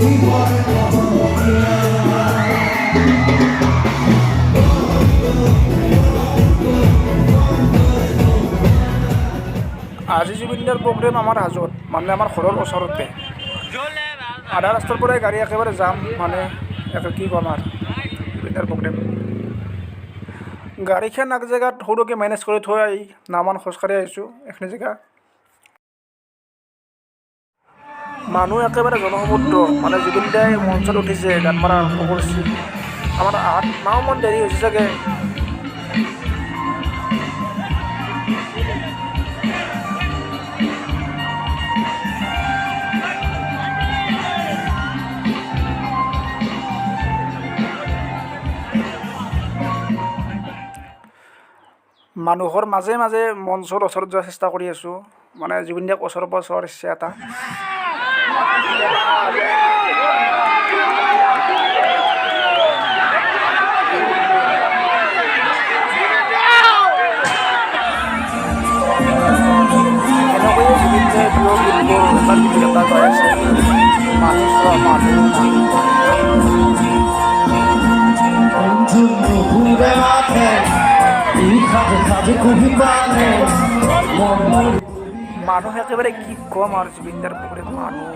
আজি জুবিনদাৰ প্ৰগ্ৰেম আমাৰ হাজোত, মানে আমাৰ ঘৰৰ ওচৰতে। আধা ৰাস্তাৰ পৰাই গাড়ী একেবাৰে যাম, মানে কি ক'ম আৰু জুবিনদাৰ প্ৰগ্ৰেম। গাড়ীখন এক জেগাত সৰুকৈ মেনেজ কৰি থৈ আহি নামান খোজকাঢ়ি আহিছোঁ এইখিনি জেগা। মানুহ একেবাৰে জনসমুদ্ৰ, মানে জুবিনদাই মঞ্চত উঠিছে, গান মাৰা আৰম্ভ কৰিছে। আমাৰ 8-9 মান দেৰি হৈছে চাগে। মানুহৰ মাজে মাজে মঞ্চৰ ওচৰত যোৱাৰ চেষ্টা কৰি আছোঁ, মানে জুবিনদাক ওচৰৰ পৰা চোৱাৰ ইচ্ছা এটা। এনেকৈয়ে জুবিনদাই প্ৰিয় গীতবোৰ এটাৰ পিছত এটা গাই আছে। মানুহ চোৱা মানুহ মানুহ একেবাৰে কি ক'ম আৰু জুবিনদাৰ প্ৰগ্ৰেম মানুহ।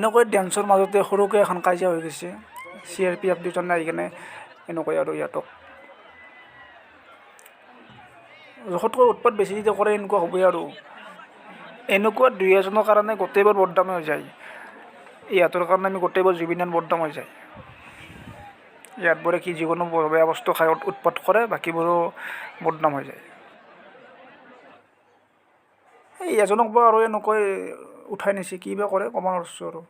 এনেকৈ ডেন্সৰ মাজতে সৰুকৈ এখন কাজিয়া হৈ গৈছে। CRPF দুজনে আহি কিনে এনেকৈ আৰু ইহঁতক জোখতকৈ উৎপাত বেছি যেতিয়া কৰে এনেকুৱা হ'বই আৰু। এনেকুৱা দুই এজনৰ কাৰণে গোটেইবোৰ বদনামে হৈ যায়। ইহঁতৰ কাৰণে আমি গোটেইবোৰ জুবিনান বদনাম হৈ যায়। ইয়াতবোৰে কি যিকোনো বেয়া বস্তু খাই উৎপাত কৰে, বাকীবোৰো বদনাম হৈ যায়। এই এজনক বা আৰু এনেকৈ উঠাই নিছে, কি বা কৰে ক'ব নোৱাৰিছোঁ আৰু।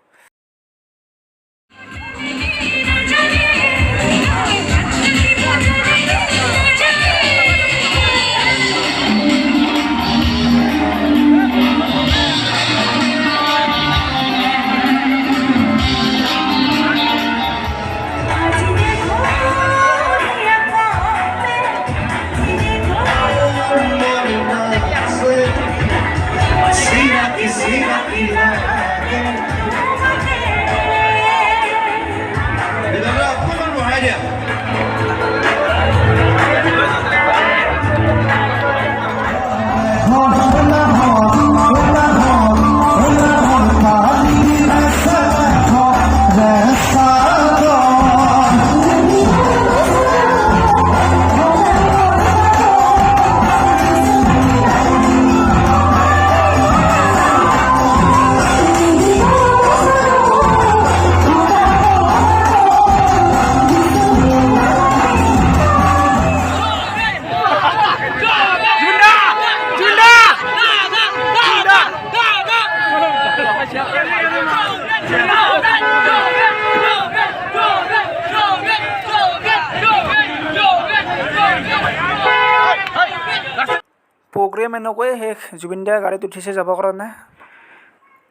প্ৰগ্ৰেম এনেকৈয়ে শেষ। জুবিনদাই গাড়ীত উঠিছে যাবৰ কাৰণে।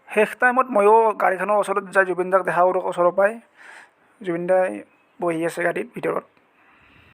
শেষ টাইমত ময়ো গাড়ীখনৰ ওচৰত যাই জুবিনদাক দেখা কৰোঁ ওচৰৰ পৰাই। জুবিনদাই বহি আছে গাড়ীত ভিতৰত।